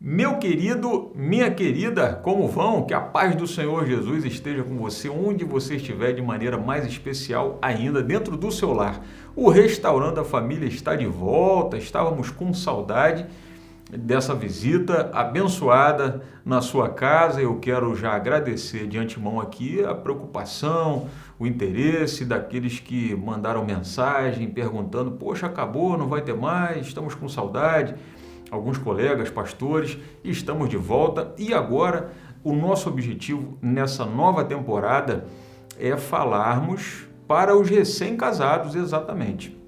Meu querido, minha querida, como vão? Que a paz do Senhor Jesus esteja com você, onde você estiver, de maneira mais especial ainda, dentro do seu lar. O Restaurando a Família está de volta, estávamos com saudade dessa visita abençoada na sua casa. Eu quero já agradecer de antemão aqui a preocupação, o interesse daqueles que mandaram mensagem perguntando: poxa, acabou, não vai ter mais, estamos com saudade. Alguns colegas, pastores, estamos de volta e agora o nosso objetivo nessa nova temporada é falarmos para os recém-casados exatamente.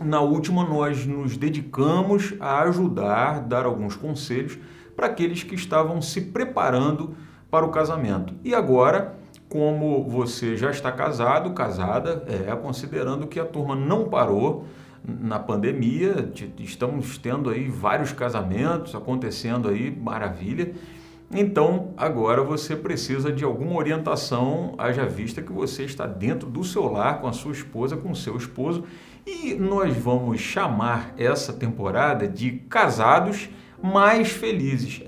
Na última nós nos dedicamos a ajudar, dar alguns conselhos para aqueles que estavam se preparando para o casamento. E agora, como você já está casado, casada, considerando que a turma não parou, na pandemia, estamos tendo aí vários casamentos acontecendo aí, maravilha. Então, agora você precisa de alguma orientação, haja vista que você está dentro do seu lar com a sua esposa, com o seu esposo, e nós vamos chamar essa temporada de Casados Mais Felizes.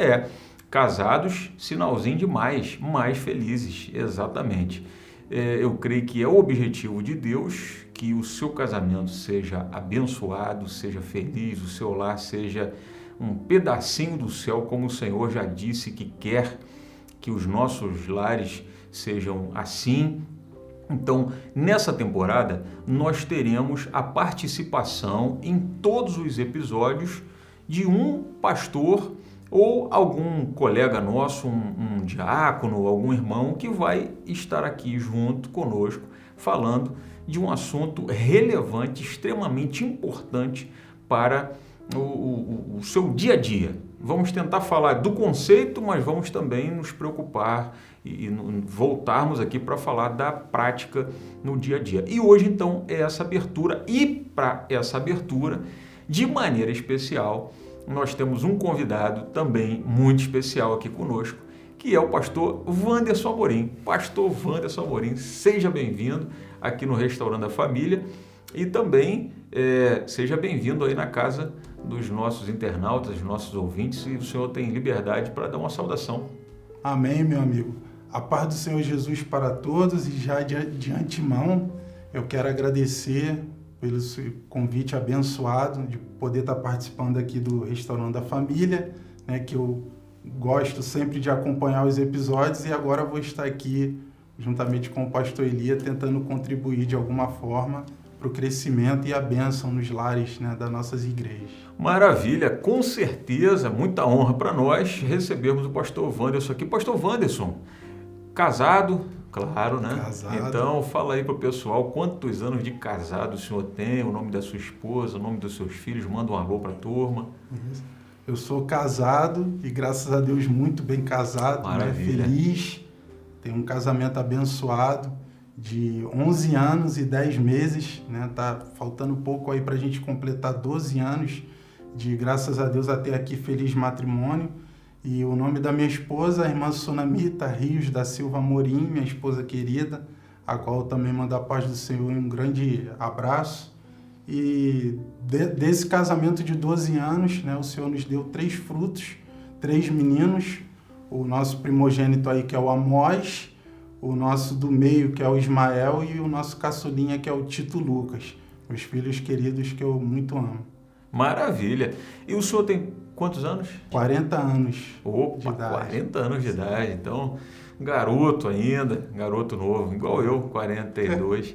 Casados, sinalzinho de mais felizes, exatamente. Eu creio que é o objetivo de Deus que o seu casamento seja abençoado, seja feliz, o seu lar seja um pedacinho do céu, como o Senhor já disse que quer que os nossos lares sejam assim. Então, nessa temporada, nós teremos a participação em todos os episódios de um pastor ou algum colega nosso, um diácono, algum irmão que vai estar aqui junto conosco falando de um assunto relevante, extremamente importante para o seu dia a dia. Vamos tentar falar do conceito, mas vamos também nos preocupar e voltarmos aqui para falar da prática no dia a dia. E hoje, então, é essa abertura. E para essa abertura, de maneira especial, nós temos um convidado também muito especial aqui conosco, que é o pastor Wanderson Amorim. Pastor Wanderson Amorim, seja bem-vindo aqui no Restaurando a Família e também seja bem-vindo aí na casa dos nossos internautas, dos nossos ouvintes, e o senhor tem liberdade para dar uma saudação. Amém, meu amigo. A paz do Senhor Jesus para todos, e já de antemão eu quero agradecer pelo seu convite abençoado de poder estar participando aqui do Restaurando a Família, né, que eu gosto sempre de acompanhar os episódios, e agora vou estar aqui juntamente com o pastor Elia tentando contribuir de alguma forma para o crescimento e a bênção nos lares, né, das nossas igrejas. Maravilha, com certeza, muita honra para nós recebermos o pastor Wanderson aqui. Pastor Wanderson, casado, claro, né? Casado. Então, fala aí para o pessoal quantos anos de casado o senhor tem, o nome da sua esposa, o nome dos seus filhos, manda um alô para a turma. Isso. Eu sou casado e, graças a Deus, muito bem casado, né? Feliz. Tenho um casamento abençoado de 11 anos e 10 meses, né? Tá faltando pouco aí para a gente completar 12 anos de, graças a Deus, até aqui feliz matrimônio. E o nome da minha esposa, a irmã Sunamita Rios da Silva Amorim, minha esposa querida, a qual eu também mando a paz do Senhor e um grande abraço. E desse casamento de 12 anos, né, o Senhor nos deu 3 frutos, 3 meninos, o nosso primogênito aí que é o Amós, o nosso do meio que é o Ismael e o nosso caçulinha que é o Tito Lucas, meus filhos queridos que eu muito amo. Maravilha! E o senhor tem quantos anos? 40 anos de idade. 40 anos de idade, então garoto ainda, garoto novo, igual eu, 42.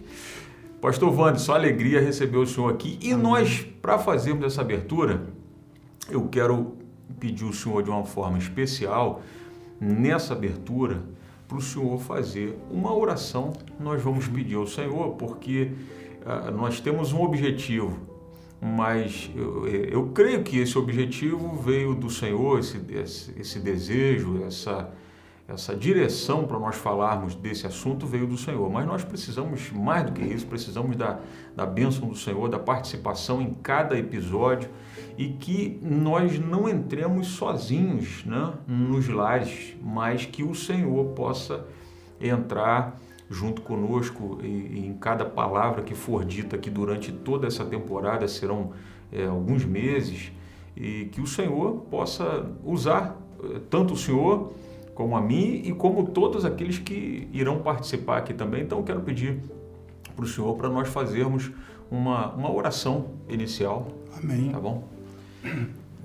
Pastor Wanderson, alegria receber o senhor aqui. E nós, para fazermos essa abertura, eu quero pedir o senhor de uma forma especial, nessa abertura, para o senhor fazer uma oração. Nós vamos pedir ao Senhor, porque nós temos um objetivo, mas eu creio que esse objetivo veio do Senhor, esse desejo, essa direção para nós falarmos desse assunto veio do Senhor, mas nós precisamos mais do que isso, precisamos da bênção do Senhor, da participação em cada episódio, e que nós não entremos sozinhos, né, nos lares, mas que o Senhor possa entrar junto conosco e em cada palavra que for dita aqui durante toda essa temporada, serão alguns meses, e que o Senhor possa usar tanto o Senhor como a mim e como todos aqueles que irão participar aqui também. Então, eu quero pedir para o Senhor para nós fazermos uma oração inicial. Amém. Tá bom?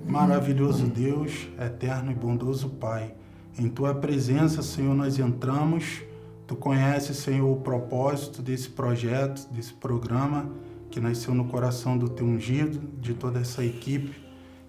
Maravilhoso Deus, eterno e bondoso Pai, em Tua presença, Senhor, nós entramos. Tu conheces, Senhor, o propósito desse projeto, desse programa que nasceu no coração do Teu ungido, de toda essa equipe,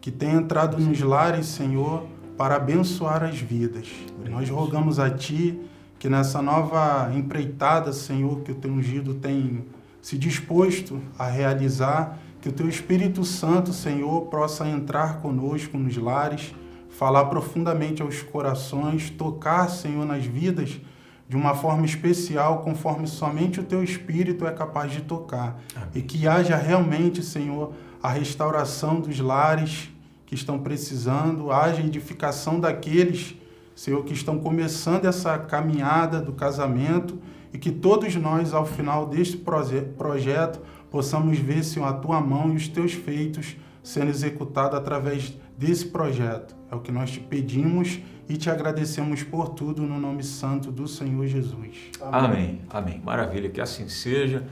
que tem entrado nos lares, Senhor, para abençoar as vidas. Nós rogamos a Ti que nessa nova empreitada, Senhor, que o Teu ungido tem se disposto a realizar, que o Teu Espírito Santo, Senhor, possa entrar conosco nos lares, falar profundamente aos corações, tocar, Senhor, nas vidas de uma forma especial, conforme somente o Teu Espírito é capaz de tocar. Amém. E que haja realmente, Senhor, a restauração dos lares que estão precisando, haja edificação daqueles, Senhor, que estão começando essa caminhada do casamento e que todos nós, ao final deste projeto, possamos ver, Senhor, a Tua mão e os Teus feitos sendo executados através desse projeto. É o que nós te pedimos e te agradecemos por tudo no nome santo do Senhor Jesus. Amém. Amém. Maravilha, que assim seja.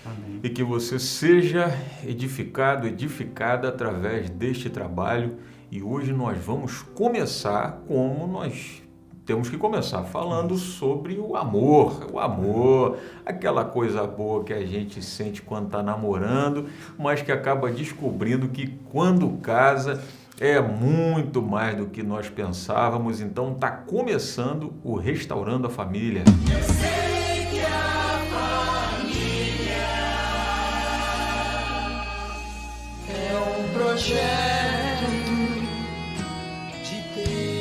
Amém. E que você seja edificado, edificada através deste trabalho. E hoje nós vamos começar como nós temos que começar, falando sobre o amor, aquela coisa boa que a gente sente quando está namorando, mas que acaba descobrindo que quando casa é muito mais do que nós pensávamos. Então está começando o Restaurando a Família. Eu sei que a família é um projeto de Deus.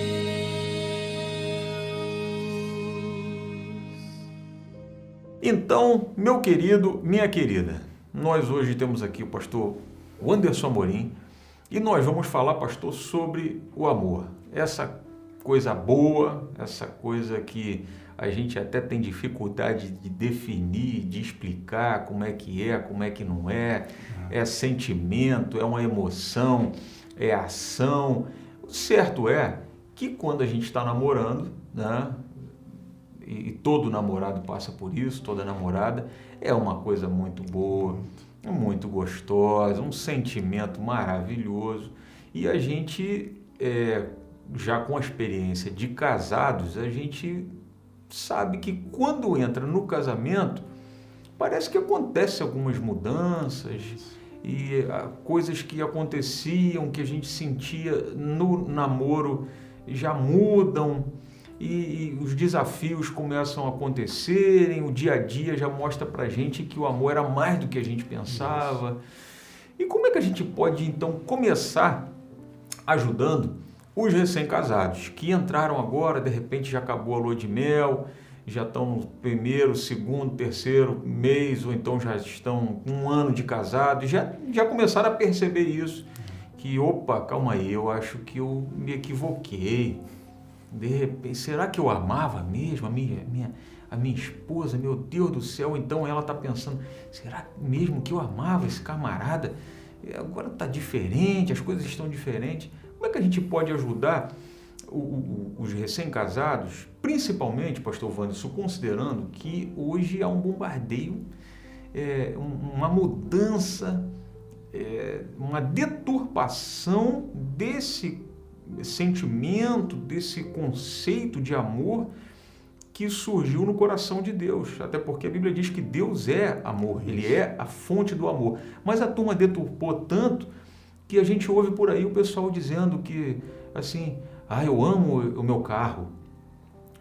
Então, meu querido, minha querida, nós hoje temos aqui o pastor Wanderson Amorim e nós vamos falar, pastor, sobre o amor. Essa coisa boa, essa coisa que a gente até tem dificuldade de definir, de explicar como é, como é que não é. É sentimento, é uma emoção, é ação. O certo é que quando a gente está namorando, né, e todo namorado passa por isso, toda namorada, é uma coisa muito boa, muito gostosa, um sentimento maravilhoso. E a gente, já com a experiência de casados, a gente sabe que quando entra no casamento, parece que acontecem algumas mudanças e coisas que aconteciam, que a gente sentia no namoro já mudam. E os desafios começam a acontecerem, o dia a dia já mostra pra gente que o amor era mais do que a gente pensava. E como é que a gente pode, então, começar ajudando os recém-casados, que entraram agora, de repente já acabou a lua de mel, já estão no primeiro, segundo, terceiro mês, ou então já estão com um ano de casado, já começaram a perceber isso, que, opa, calma aí, eu acho que eu me equivoquei. De repente, será que eu amava mesmo a minha esposa? Meu Deus do céu, então ela está pensando, será mesmo que eu amava esse camarada? Agora está diferente, as coisas estão diferentes. Como é que a gente pode ajudar os recém-casados, principalmente, pastor Wanderson, considerando que hoje há um bombardeio, uma mudança, uma deturpação desse sentimento, desse conceito de amor que surgiu no coração de Deus, até porque a Bíblia diz que Deus é amor, Ele é a fonte do amor, mas a turma deturpou tanto que a gente ouve por aí o pessoal dizendo que, assim, eu amo o meu carro,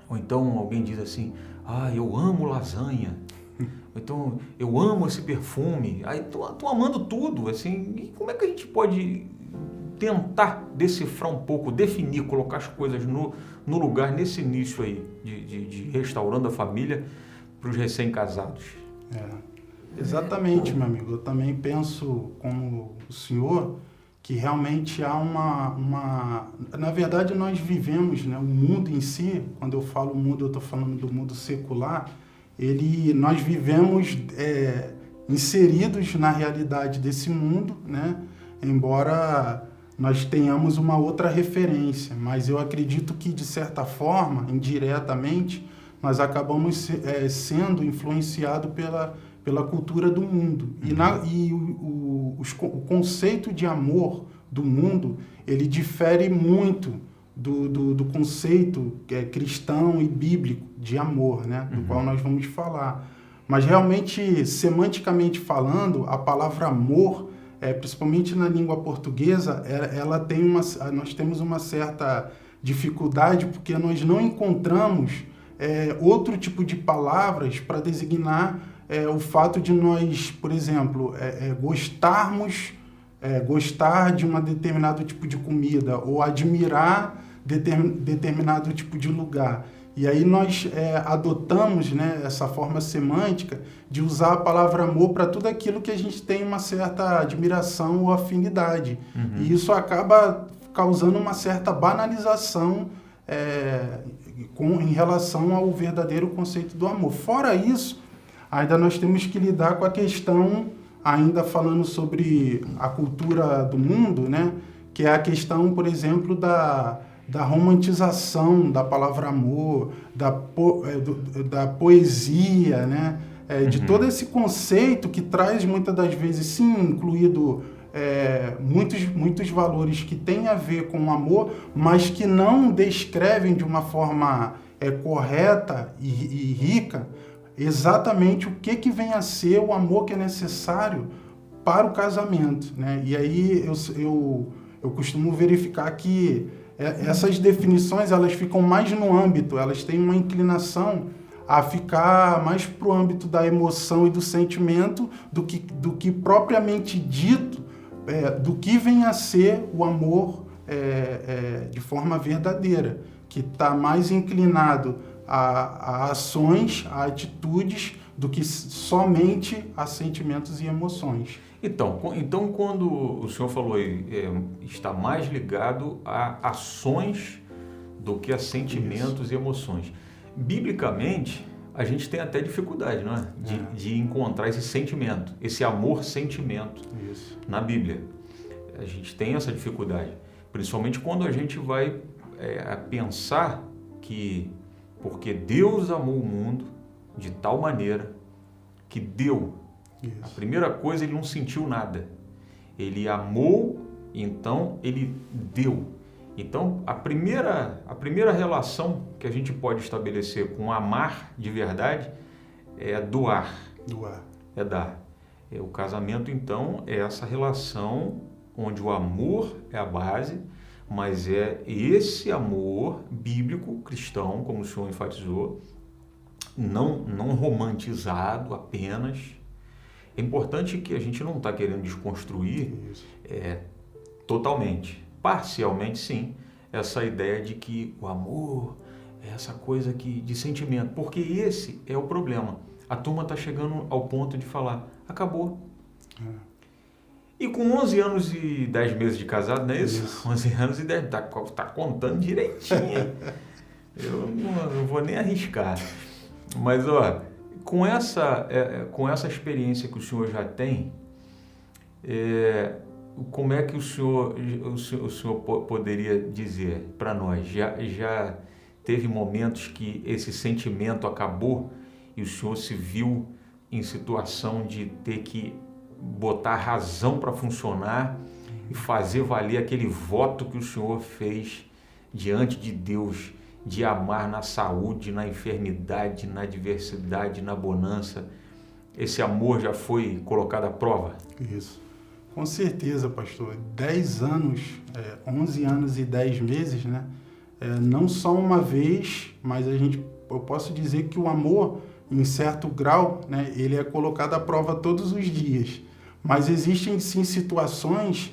ou então alguém diz assim, eu amo lasanha, ou então eu amo esse perfume, aí tô amando tudo, assim, e como é que a gente pode tentar decifrar um pouco, definir, colocar as coisas no lugar nesse início aí de restaurando a família para os recém-casados? Exatamente, meu amigo. Eu também penso como o senhor que realmente há na verdade nós vivemos, né, o mundo em si, quando eu falo mundo, eu estou falando do mundo secular, nós vivemos inseridos na realidade desse mundo, né, embora nós tenhamos uma outra referência, mas eu acredito que, de certa forma, indiretamente, nós acabamos sendo influenciados pela cultura do mundo. O conceito de amor do mundo, ele difere muito do conceito cristão e bíblico de amor, né? Do qual nós vamos falar. Mas realmente, semanticamente falando, a palavra amor, principalmente na língua portuguesa, nós temos uma certa dificuldade porque nós não encontramos outro tipo de palavras para designar o fato de nós, por exemplo, gostar de um determinado tipo de comida ou admirar determinado tipo de lugar. E aí nós adotamos, né, essa forma semântica de usar a palavra amor para tudo aquilo que a gente tem uma certa admiração ou afinidade. E isso acaba causando uma certa banalização em relação ao verdadeiro conceito do amor. Fora isso, ainda nós temos que lidar com a questão, ainda falando sobre a cultura do mundo, né, que é a questão, por exemplo, da romantização da palavra amor, da poesia, né? De todo esse conceito que traz muitas das vezes, sim, incluído muitos valores que têm a ver com o amor, mas que não descrevem de uma forma correta e rica exatamente o que vem a ser o amor que é necessário para o casamento, né? E aí eu costumo verificar que essas definições, elas ficam mais no âmbito, elas têm uma inclinação a ficar mais para o âmbito da emoção e do sentimento do que propriamente dito, do que vem a ser o amor de forma verdadeira, que está mais inclinado a ações, a atitudes, do que somente a sentimentos e emoções. Então, quando o senhor falou aí, está mais ligado a ações do que a sentimentos Isso. e emoções. Biblicamente, a gente tem até dificuldade, não é? De encontrar esse sentimento, esse amor-sentimento na Bíblia. A gente tem essa dificuldade, principalmente quando a gente vai pensar que porque Deus amou o mundo de tal maneira que deu. Isso. A primeira coisa, ele não sentiu nada. Ele amou, então ele deu. Então, a primeira relação que a gente pode estabelecer com amar de verdade é doar. É dar. O casamento, então, é essa relação onde o amor é a base, mas é esse amor bíblico, cristão, como o senhor enfatizou, não romantizado apenas. É importante que a gente não está querendo desconstruir totalmente, parcialmente sim, essa ideia de que o amor é essa coisa de sentimento, porque esse é o problema. A turma está chegando ao ponto de falar, acabou. E com 11 anos e 10 meses de casado, não é isso? 11 anos e 10, tá contando direitinho. Eu não vou nem arriscar. Mas, com essa experiência que o senhor já tem, como é que o senhor poderia dizer para nós? Já teve momentos que esse sentimento acabou e o senhor se viu em situação de ter que botar razão para funcionar e fazer valer aquele voto que o senhor fez diante de Deus, de amar na saúde, na enfermidade, na adversidade, na bonança. Esse amor já foi colocado à prova? Isso. Com certeza, pastor. 10 anos, 11 anos e 10 meses, né? Não só uma vez, mas eu posso dizer que o amor, em certo grau, né, ele é colocado à prova todos os dias. Mas existem, sim, situações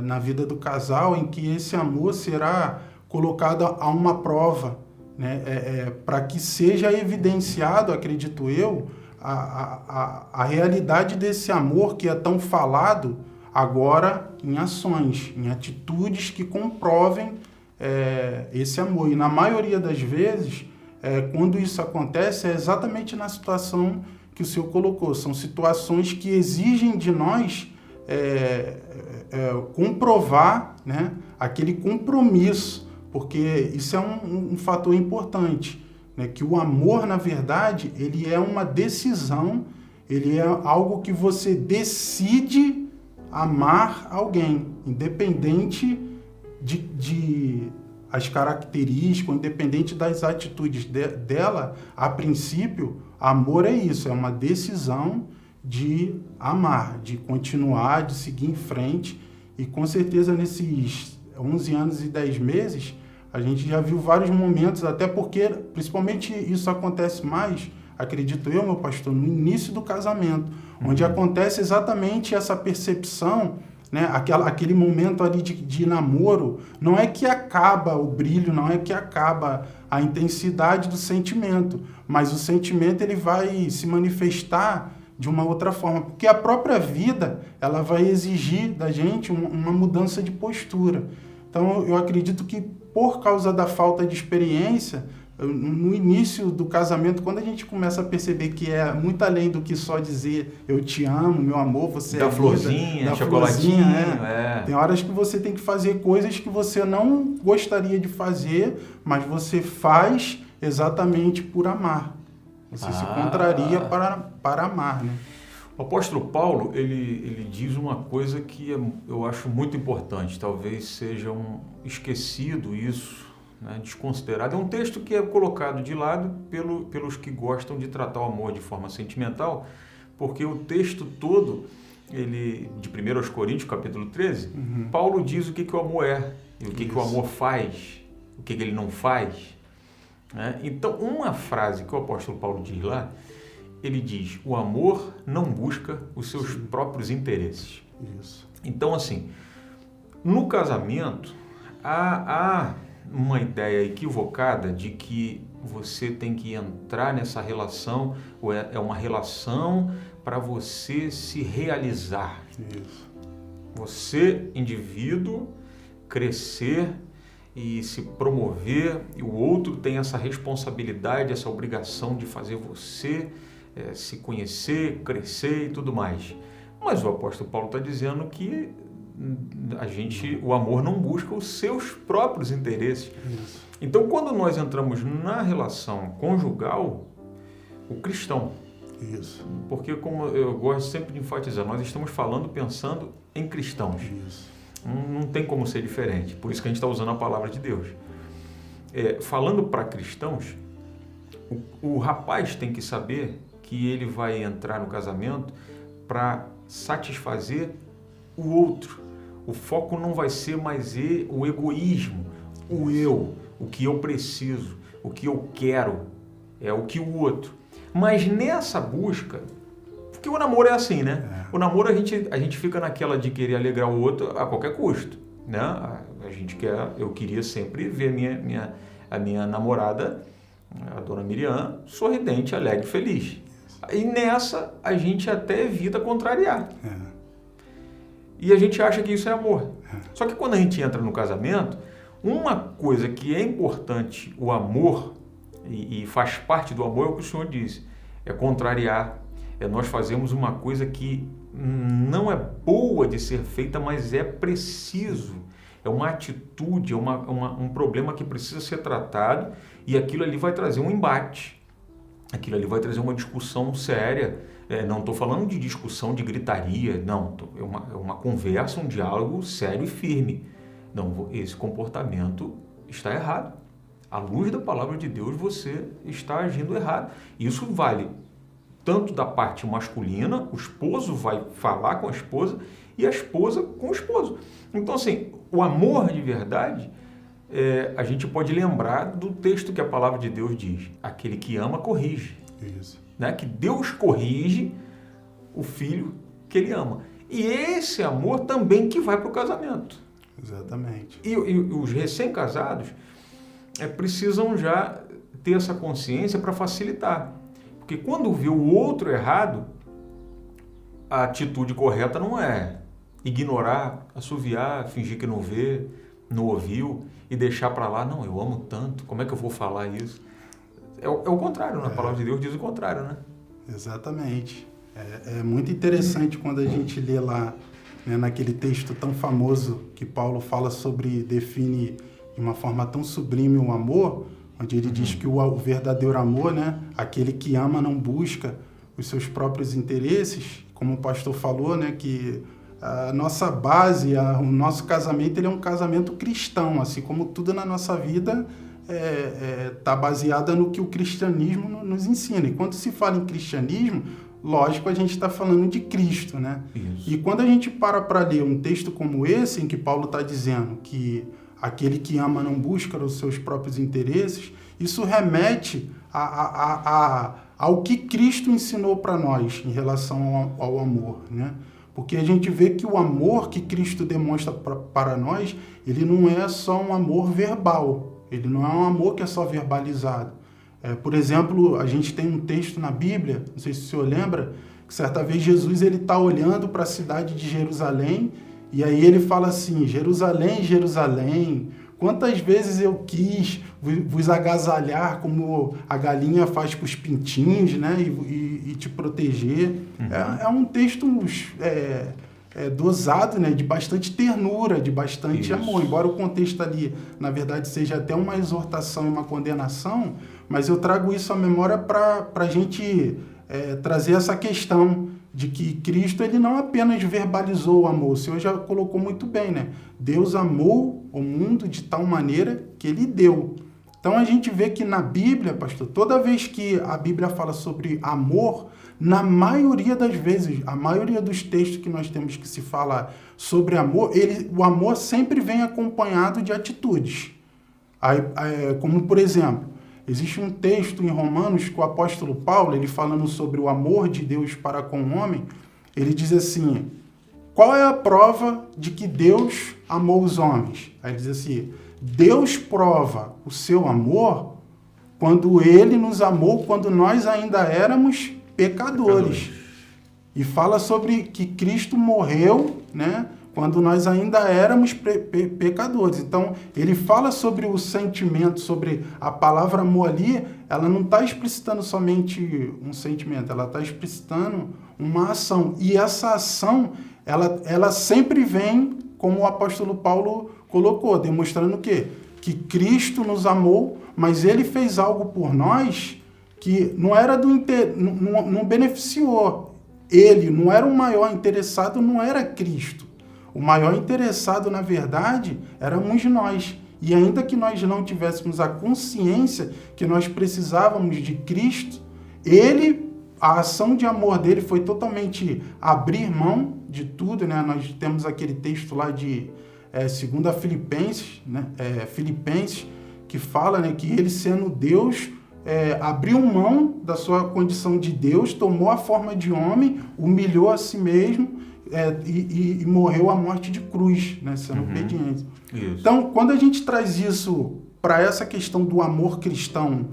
na vida do casal em que esse amor será colocado a uma prova, né, para que seja evidenciado, acredito eu, a realidade desse amor que é tão falado agora em ações, em atitudes que comprovem esse amor. E na maioria das vezes, quando isso acontece, é exatamente na situação que o senhor colocou. São situações que exigem de nós comprovar, né, aquele compromisso, porque isso é um fator importante, né, que o amor, na verdade, ele é uma decisão, ele é algo que você decide amar alguém, independente de as características, independente das atitudes dela. A princípio, amor é isso, é uma decisão de amar, de continuar, de seguir em frente. E com certeza nesses 11 anos e 10 meses, a gente já viu vários momentos, até porque, principalmente isso acontece mais, acredito eu, meu pastor, no início do casamento, onde acontece exatamente essa percepção, né? Aquele momento ali de namoro. Não é que acaba o brilho, não é que acaba a intensidade do sentimento, mas o sentimento ele vai se manifestar de uma outra forma, porque a própria vida ela vai exigir da gente uma mudança de postura. Então eu acredito que por causa da falta de experiência, no início do casamento, quando a gente começa a perceber que é muito além do que só dizer eu te amo, meu amor, você da é florzinha, da chocolatinho, florzinha, Tem horas que você tem que fazer coisas que você não gostaria de fazer, mas você faz exatamente por amar. Você se contraria para amar, né? O apóstolo Paulo, ele diz uma coisa que eu acho muito importante, talvez seja esquecido isso, né, desconsiderado. É um texto que é colocado de lado pelos que gostam de tratar o amor de forma sentimental, porque o texto todo, de 1 Coríntios, capítulo 13, Paulo diz o que o amor é, e o que o amor faz, o que ele não faz. Né? Então, uma frase que o apóstolo Paulo diz lá, ele diz: o amor não busca os seus próprios interesses. Isso. Então, assim, no casamento, há uma ideia equivocada de que você tem que entrar nessa relação, ou é uma relação para você se realizar. Isso. Você, indivíduo, crescer e se promover, e o outro tem essa responsabilidade, essa obrigação de fazer você se conhecer, crescer e tudo mais. Mas o apóstolo Paulo está dizendo que o amor não busca os seus próprios interesses. Isso. Então, quando nós entramos na relação conjugal, o cristão, Isso. porque como eu gosto sempre de enfatizar, nós estamos pensando em cristãos. Isso. Não tem como ser diferente, por isso que a gente está usando a palavra de Deus. Falando para cristãos, o rapaz tem que saber que ele vai entrar no casamento para satisfazer o outro. O foco não vai ser mais o egoísmo, o eu, o que eu preciso, o que eu quero, é o que o outro. Mas nessa busca, porque o namoro é assim, né? O namoro a gente fica naquela de querer alegrar o outro a qualquer custo, né? Eu queria sempre ver a minha namorada, a dona Miriam, sorridente, alegre, feliz. E nessa a gente até evita contrariar. E a gente acha que isso é amor. Só que quando a gente entra no casamento, uma coisa que é importante, o amor, e faz parte do amor, é o que o Senhor disse, é contrariar, nós fazemos uma coisa que não é boa de ser feita, mas é preciso, é uma atitude, é um problema que precisa ser tratado, e aquilo ali vai trazer um embate, aquilo ali vai trazer uma discussão séria. Não estou falando de discussão de gritaria, não, é uma conversa, um diálogo sério e firme. Não, esse comportamento está errado. À luz da palavra de Deus, você está agindo errado. Isso vale tanto da parte masculina, o esposo vai falar com a esposa e a esposa com o esposo. Então, assim, o amor de verdade, a gente pode lembrar do texto que a palavra de Deus diz: aquele que ama, corrige. Isso. Né? Que Deus corrige o filho que ele ama. E esse amor também que vai para o casamento. Exatamente. E os recém-casados precisam já ter essa consciência para facilitar. Porque quando vê o outro errado, a atitude correta não é ignorar, assoviar, fingir que não vê, não ouviu e deixar para lá. Não, eu amo tanto, como é que eu vou falar isso? É o contrário, né? A palavra de Deus diz o contrário, né? Exatamente. É muito interessante quando a gente lê lá né, naquele texto tão famoso que Paulo fala sobre, define de uma forma tão sublime o amor, onde ele diz que o verdadeiro amor, né, aquele que ama não busca os seus próprios interesses, como o pastor falou, né, que a nossa base, o nosso casamento, ele é um casamento cristão, assim como tudo na nossa vida está baseada no que o cristianismo nos ensina. E quando se fala em cristianismo, lógico, a gente está falando de Cristo, né? Isso. E quando a gente para ler um texto como esse, em que Paulo está dizendo que aquele que ama não busca os seus próprios interesses, isso remete ao que Cristo ensinou para nós em relação ao amor, né? Porque a gente vê que o amor que Cristo demonstra para nós, ele não é só um amor verbal, ele não é um amor que é só verbalizado. Por exemplo, a gente tem um texto na Bíblia, não sei se o senhor lembra, que certa vez Jesus está olhando para a cidade de Jerusalém, e aí ele fala assim: Jerusalém, Jerusalém, quantas vezes eu quis vos agasalhar como a galinha faz com os pintinhos, né? E te proteger. Uhum. É um texto dosado, né? De bastante ternura, de bastante amor. Embora o contexto ali, na verdade, seja até uma exortação e uma condenação, mas eu trago isso à memória para a gente trazer essa questão de que Cristo, ele não apenas verbalizou o amor, o Senhor já colocou muito bem, né? Deus amou o mundo de tal maneira que ele deu. Então a gente vê que na Bíblia, pastor, toda vez que a Bíblia fala sobre amor, na maioria das vezes, a maioria dos textos que nós temos que se fala sobre amor, o amor sempre vem acompanhado de atitudes. Como, por exemplo, existe um texto em Romanos que o apóstolo Paulo, ele falando sobre o amor de Deus para com o homem, ele diz assim: qual é a prova de que Deus amou os homens? Aí ele diz assim: Deus prova o seu amor quando ele nos amou quando nós ainda éramos pecadores. E fala sobre que Cristo morreu, né, quando nós ainda éramos pecadores. Então, ele fala sobre o sentimento, sobre a palavra amor ali, ela não está explicitando somente um sentimento, ela está explicitando uma ação. E essa ação, ela sempre vem, como o apóstolo Paulo colocou, demonstrando o quê? Que Cristo nos amou, mas ele fez algo por nós que não era não beneficiou. Ele não era o maior interessado, não era Cristo. O maior interessado, na verdade, éramos nós. E ainda que nós não tivéssemos a consciência que nós precisávamos de Cristo, a ação de amor dele foi totalmente abrir mão de tudo, né? Nós temos aquele texto lá de 2 Filipenses, né? Filipenses, que fala, né, que ele, sendo Deus, abriu mão da sua condição de Deus, tomou a forma de homem, humilhou a si mesmo, e morreu a morte de cruz, né, sendo obediente. Isso. Então, quando a gente traz isso para essa questão do amor cristão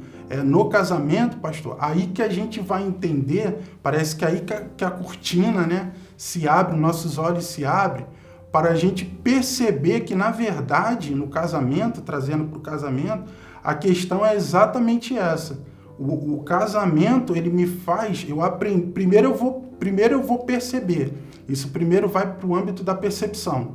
no casamento, pastor, aí que a gente vai entender, parece que aí que a cortina, né, se abre, nossos olhos se abrem, para a gente perceber que, na verdade, no casamento, trazendo para o casamento, a questão é exatamente essa. O casamento, ele me faz, eu aprendo, primeiro eu vou perceber. Isso primeiro vai para o âmbito da percepção.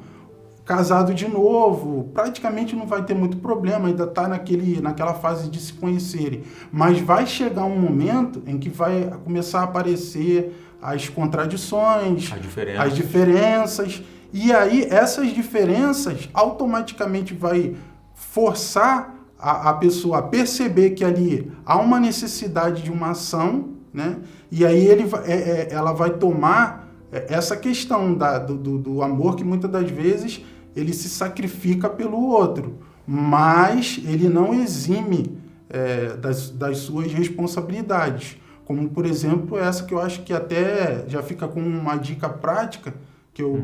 Casado de novo, praticamente não vai ter muito problema, ainda está naquela fase de se conhecerem. Mas vai chegar um momento em que vai começar a aparecer as contradições, as diferenças. E aí essas diferenças automaticamente vai forçar a pessoa a perceber que ali há uma necessidade de uma ação, né? E aí ela vai tomar essa questão do amor, que muitas das vezes ele se sacrifica pelo outro, mas ele não exime das suas responsabilidades. Como, por exemplo, essa que eu acho que até já fica com uma dica prática, que eu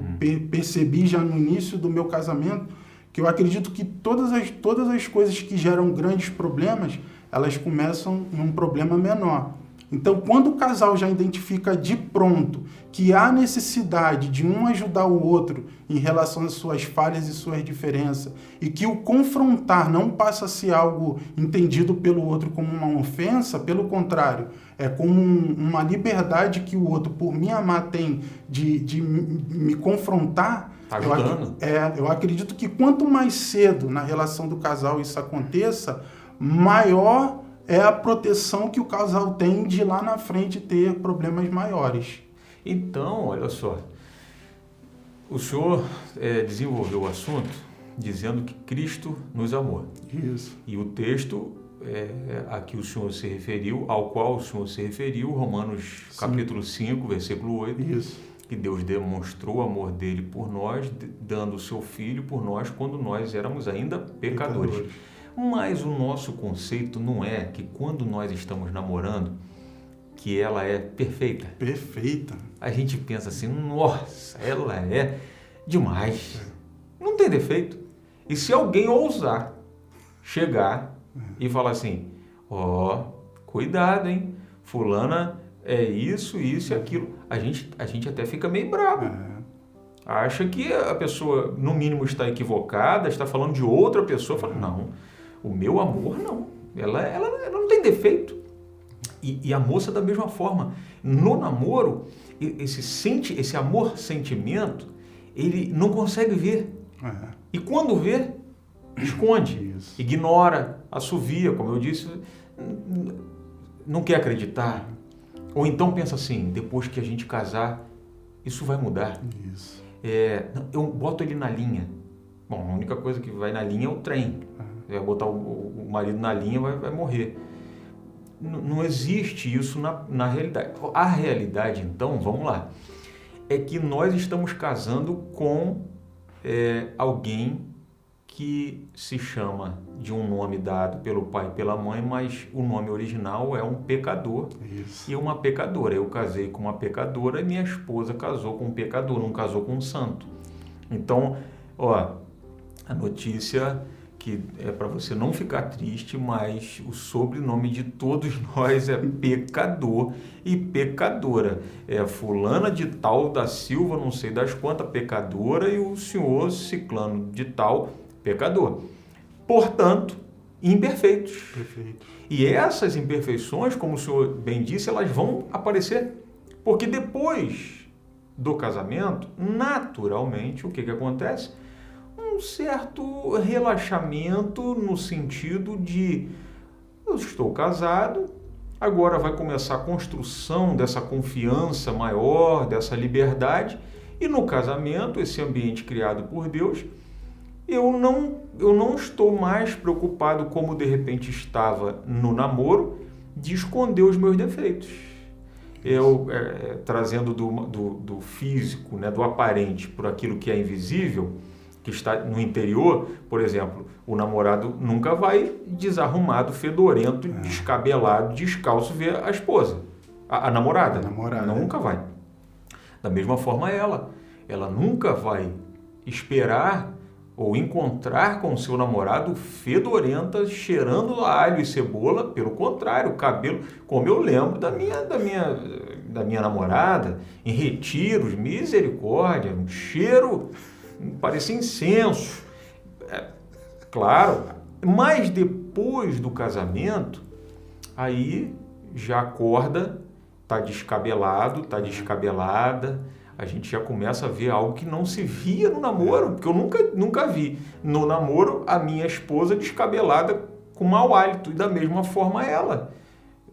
percebi já no início do meu casamento, que eu acredito que todas as coisas que geram grandes problemas, elas começam em um problema menor. Então, quando o casal já identifica de pronto que há necessidade de um ajudar o outro em relação às suas falhas e suas diferenças, e que o confrontar não passa a ser algo entendido pelo outro como uma ofensa, pelo contrário, é como uma liberdade que o outro, por me amar, tem de me confrontar. Tá ajudando. Eu acredito que quanto mais cedo na relação do casal isso aconteça, maior é a proteção que o casal tem de lá na frente ter problemas maiores. Então, olha só, o senhor desenvolveu o assunto dizendo que Cristo nos amou. Isso. E o texto a que o senhor se referiu, ao qual o senhor se referiu, Romanos capítulo 5, versículo 8. Isso. Que Deus demonstrou o amor dele por nós, dando o seu Filho por nós quando nós éramos ainda pecadores. Mas o nosso conceito não é que quando nós estamos namorando, que ela é perfeita. Perfeita. A gente pensa assim, nossa, ela é demais. Não tem defeito. E se alguém ousar chegar e falar assim, cuidado, hein? Fulana é isso e aquilo. A gente até fica meio bravo. Acha que a pessoa, no mínimo, está equivocada, está falando de outra pessoa. Fala, não, o meu amor não. Ela não tem defeito. E a moça da mesma forma. No namoro, esse amor-sentimento, ele não consegue ver. E quando vê, esconde, ignora, assovia, como eu disse, não quer acreditar. Ou então pensa assim, depois que a gente casar, isso vai mudar. Isso. Eu boto ele na linha. Bom, a única coisa que vai na linha é o trem. Vai botar o marido na linha, vai morrer. Não existe isso na realidade. A realidade, então, vamos lá, é que nós estamos casando com alguém que se chama de um nome dado pelo pai e pela mãe, mas o nome original é um pecador. Isso. E uma pecadora. Eu casei com uma pecadora e minha esposa casou com um pecador, não casou com um santo. Então, a notícia que é para você não ficar triste, mas o sobrenome de todos nós é pecador e pecadora. Fulana de tal da Silva, não sei das quantas, pecadora, e o senhor ciclano de tal, pecador. Portanto, imperfeitos. Perfeito. E essas imperfeições, como o senhor bem disse, elas vão aparecer. Porque depois do casamento, naturalmente, o que acontece? Um certo relaxamento no sentido de eu estou casado, agora vai começar a construção dessa confiança maior, dessa liberdade, e no casamento, esse ambiente criado por Deus, eu não estou mais preocupado, como de repente estava no namoro, de esconder os meus defeitos. Eu, trazendo do físico, né, do aparente, por aquilo que é invisível, que está no interior, por exemplo, o namorado nunca vai desarrumado, fedorento, descabelado, descalço ver a esposa, a namorada. Nunca vai. Da mesma forma ela nunca vai esperar ou encontrar com o seu namorado fedorenta, cheirando alho e cebola. Pelo contrário, o cabelo, como eu lembro da minha namorada, em retiros, misericórdia, um cheiro, parecia incenso. Claro, mas depois do casamento, aí já acorda, está descabelado, está descabelada, a gente já começa a ver algo que não se via no namoro, porque eu nunca vi no namoro a minha esposa descabelada com mau hálito, e da mesma forma ela.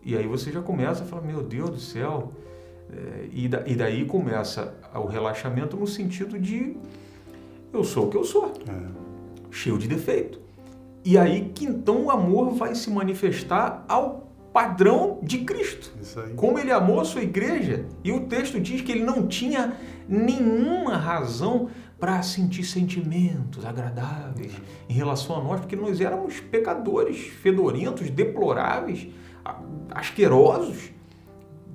E aí você já começa a falar, meu Deus do céu, e daí começa o relaxamento no sentido de eu sou o que eu sou, cheio de defeito. E aí que então o amor vai se manifestar ao padrão de Cristo. Isso aí. Como ele amou a sua igreja. E o texto diz que ele não tinha nenhuma razão para sentir sentimentos agradáveis em relação a nós, porque nós éramos pecadores, fedorentos, deploráveis, asquerosos,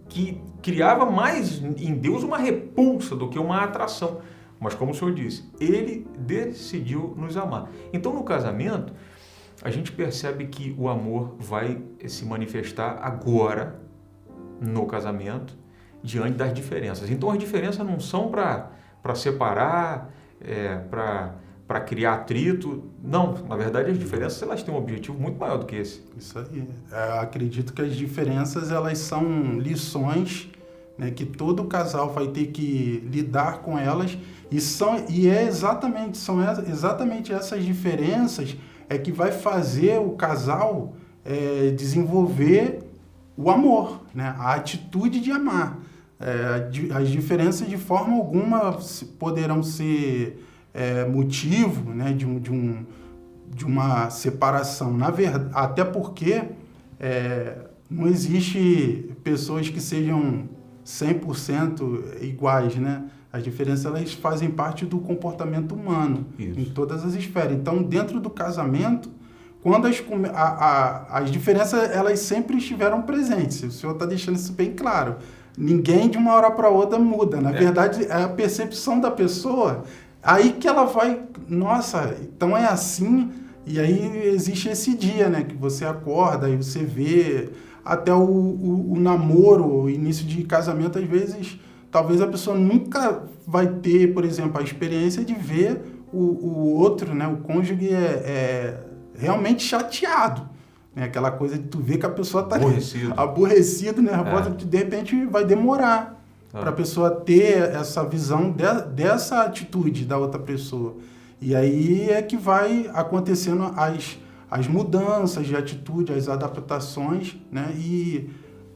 que criava mais em Deus uma repulsa do que uma atração. Mas como o senhor disse, ele decidiu nos amar. Então no casamento, a gente percebe que o amor vai se manifestar agora, no casamento diante das diferenças. Então as diferenças não são para separar, para criar atrito. Não, na verdade as diferenças elas têm um objetivo muito maior do que esse. Isso aí. Acredito que as diferenças elas são lições, né, que todo casal vai ter que lidar com elas são exatamente essas diferenças que vai fazer o casal desenvolver o amor, né, a atitude de amar. As diferenças de forma alguma poderão ser motivo, né, de uma separação. Na verdade, até porque não existe pessoas que sejam 100% iguais, né? As diferenças elas fazem parte do comportamento humano. Isso. Em todas as esferas. Então, dentro do casamento, quando as diferenças elas sempre estiveram presentes. O senhor está deixando isso bem claro. Ninguém de uma hora para outra muda. Na verdade, é a percepção da pessoa. Aí que ela vai, nossa, então é assim. E aí existe esse dia, né? Que você acorda e você vê até o namoro, o início de casamento, às vezes, talvez a pessoa nunca vai ter, por exemplo, a experiência de ver o outro, né? O cônjuge realmente chateado. Né? Aquela coisa de tu ver que a pessoa está aborrecido, nervosa, que de repente vai demorar para a pessoa ter essa visão dessa atitude da outra pessoa. E aí é que vai acontecendo as mudanças de atitude, as adaptações, né? E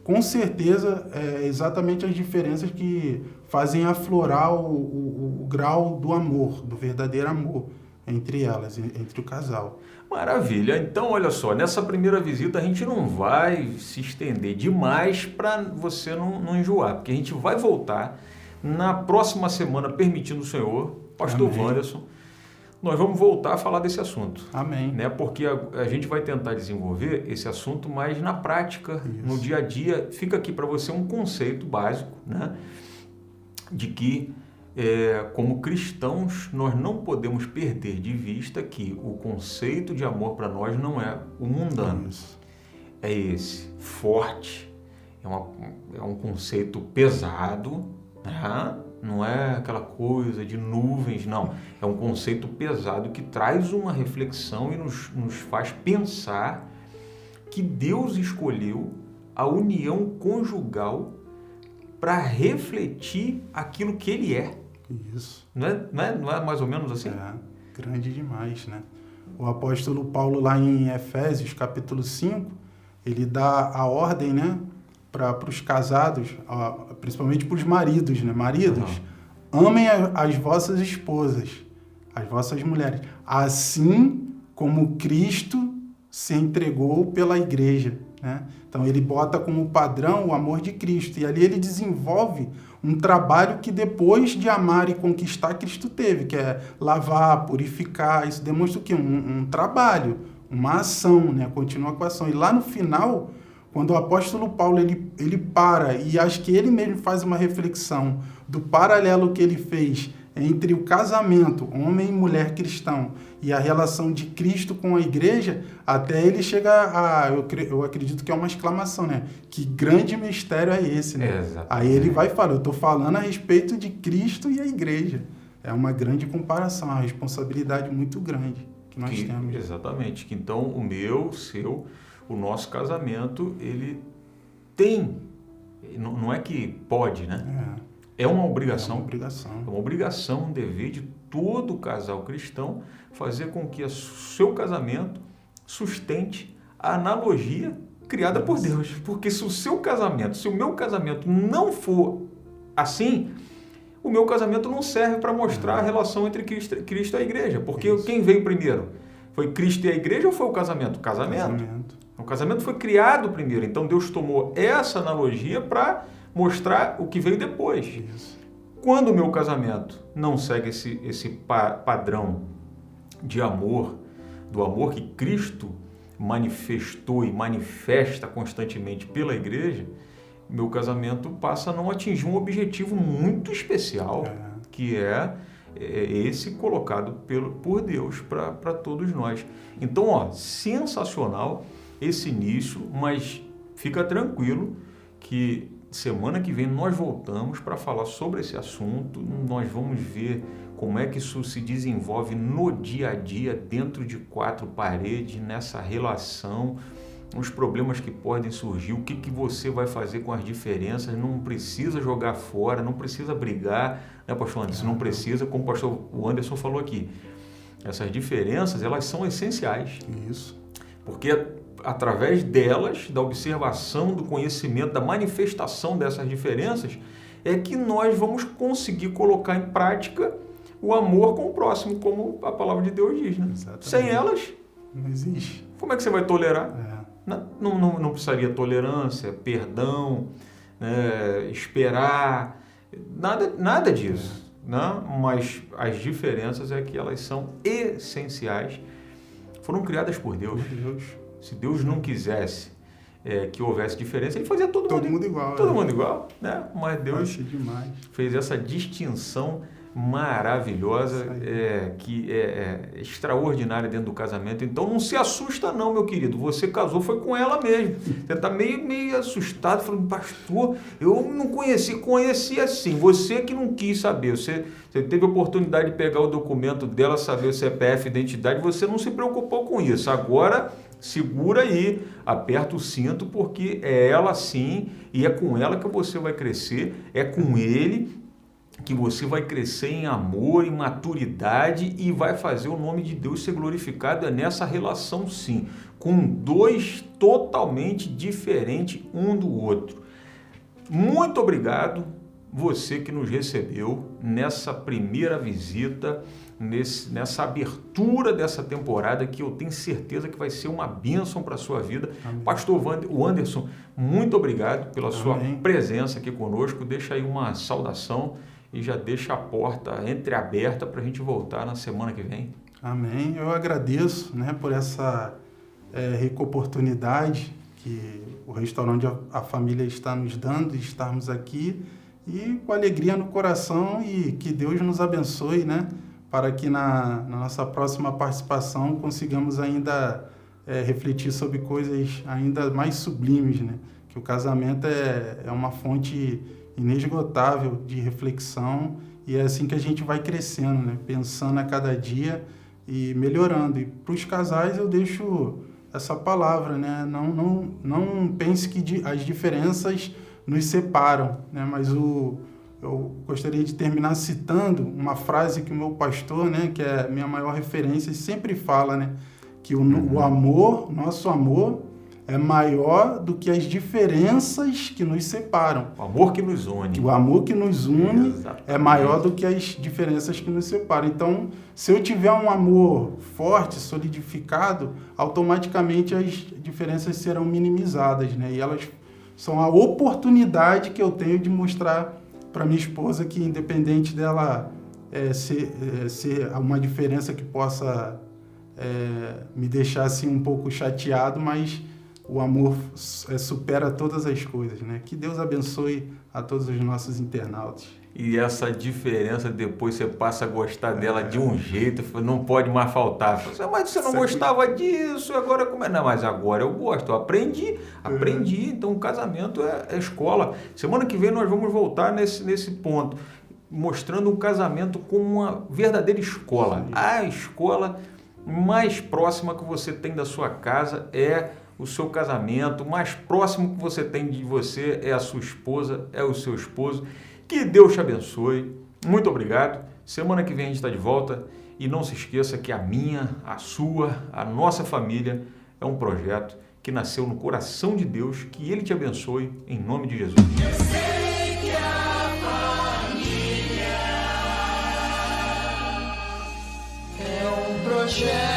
com certeza exatamente as diferenças que fazem aflorar o grau do amor, do verdadeiro amor entre elas, entre o casal. Maravilha. Então, olha só, nessa primeira visita a gente não vai se estender demais para você não enjoar, porque a gente vai voltar na próxima semana, permitindo o Senhor, Pastor Wanderson, nós vamos voltar a falar desse assunto. Amém. Né? Porque a gente vai tentar desenvolver esse assunto mais na prática, no dia a dia. Fica aqui para você um conceito básico, né? De que, como cristãos, nós não podemos perder de vista que o conceito de amor para nós não é o mundano. É esse, forte, é um conceito pesado, né? Não é aquela coisa de nuvens, não. É um conceito pesado que traz uma reflexão e nos faz pensar que Deus escolheu a união conjugal para refletir aquilo que Ele é. Isso. Não é mais ou menos assim? Grande demais, né? O apóstolo Paulo, lá em Efésios, capítulo 5, ele dá a ordem, né? Para os casados, principalmente para os maridos, né? Maridos, amem as vossas esposas, as vossas mulheres, assim como Cristo se entregou pela igreja, né? Então ele bota como padrão o amor de Cristo, e ali ele desenvolve um trabalho que depois de amar e conquistar, Cristo teve, que é lavar, purificar. Isso demonstra o quê? Um trabalho, uma ação, né? Continua com a ação. E lá no final, quando o apóstolo Paulo ele para, e acho que ele mesmo faz uma reflexão do paralelo que ele fez entre o casamento, homem e mulher cristão, e a relação de Cristo com a igreja, até ele chega eu acredito que é uma exclamação, né? Que grande mistério é esse, né? Aí ele vai falar, eu estou falando a respeito de Cristo e a igreja. É uma grande comparação, uma responsabilidade muito grande que nós temos. Exatamente. Então, o meu, o seu, o nosso casamento, ele tem, não é que pode, né? É uma obrigação. É uma obrigação, um dever de todo casal cristão fazer com que o seu casamento sustente a analogia criada por Deus. Porque se o meu casamento não for assim, o meu casamento não serve para mostrar a relação entre Cristo e a igreja. Porque quem veio primeiro? Foi Cristo e a igreja ou foi o casamento? O casamento. O casamento foi criado primeiro. Então Deus tomou essa analogia para mostrar o que veio depois. Quando o meu casamento não segue esse padrão de amor, do amor que Cristo manifestou e manifesta constantemente pela igreja, meu casamento passa a não atingir um objetivo muito especial, que é esse colocado por Deus para todos nós. Então, sensacional esse início, mas fica tranquilo que semana que vem nós voltamos para falar sobre esse assunto. Nós vamos ver como é que isso se desenvolve no dia a dia, dentro de 4 paredes, nessa relação, os problemas que podem surgir, o que você vai fazer com as diferenças. Não precisa jogar fora, não precisa brigar, né, pastor Anderson? Não precisa, como o pastor Anderson falou aqui. Essas diferenças, elas são essenciais. Isso. Porque através delas, da observação, do conhecimento, da manifestação dessas diferenças, é que nós vamos conseguir colocar em prática o amor com o próximo, como a palavra de Deus diz, né? Exatamente. Sem elas, não existe. Como é que você vai tolerar? Não precisaria tolerância, perdão, esperar, nada disso. Né? Mas as diferenças é que elas são essenciais, foram criadas por Deus. Se Deus não quisesse que houvesse diferença, ele fazia todo mundo igual. Todo mundo igual, né? Mas Deus fez essa distinção maravilhosa, que é extraordinária dentro do casamento. Então não se assusta não, meu querido, você casou foi com ela mesmo, você está meio assustado, falando, pastor, eu não conhecia assim, você que não quis saber, você teve a oportunidade de pegar o documento dela, saber o CPF, identidade, você não se preocupou com isso, agora segura aí, aperta o cinto, porque é ela sim, e é com ela que você vai crescer, é com ele que você vai crescer em amor, em maturidade e vai fazer o nome de Deus ser glorificado. É nessa relação sim, com 2 totalmente diferentes um do outro. Muito obrigado você que nos recebeu nessa primeira visita, nessa abertura dessa temporada, que eu tenho certeza que vai ser uma bênção para a sua vida. Amém. Pastor Anderson, muito obrigado pela sua presença aqui conosco. Deixa aí uma saudação e já deixa a porta entreaberta para a gente voltar na semana que vem. Amém. Eu agradeço, por essa rica oportunidade que o restaurante A Família está nos dando, de estarmos aqui, e com alegria no coração, e que Deus nos abençoe, para que na nossa próxima participação consigamos ainda refletir sobre coisas ainda mais sublimes, que o casamento é uma fonte inesgotável de reflexão, e é assim que a gente vai crescendo, pensando a cada dia e melhorando. E para os casais eu deixo essa palavra, não pense que as diferenças nos separam, mas eu gostaria de terminar citando uma frase que o meu pastor, que é a minha maior referência, sempre fala, que o amor, nosso amor, é maior do que as diferenças que nos separam. O amor que nos une. O amor que nos une é maior do que as diferenças que nos separam. Então, se eu tiver um amor forte, solidificado, automaticamente as diferenças serão minimizadas, E elas são a oportunidade que eu tenho de mostrar para minha esposa que, independente dela ser uma diferença que possa me deixar assim um pouco chateado, mas o amor supera todas as coisas, Que Deus abençoe a todos os nossos internautas. E essa diferença, depois você passa a gostar dela de um jeito, não pode mais faltar. Mas você não gostava disso, agora como é? Não, mas agora eu gosto, eu aprendi. Então o casamento é escola. Semana que vem nós vamos voltar nesse ponto, mostrando o casamento como uma verdadeira escola. A escola mais próxima que você tem da sua casa é o seu casamento, o mais próximo que você tem de você é a sua esposa, é o seu esposo. Que Deus te abençoe. Muito obrigado. Semana que vem a gente está de volta. E não se esqueça que a minha, a sua, a nossa família é um projeto que nasceu no coração de Deus. Que Ele te abençoe, em nome de Jesus. Eu sei que a família é um projeto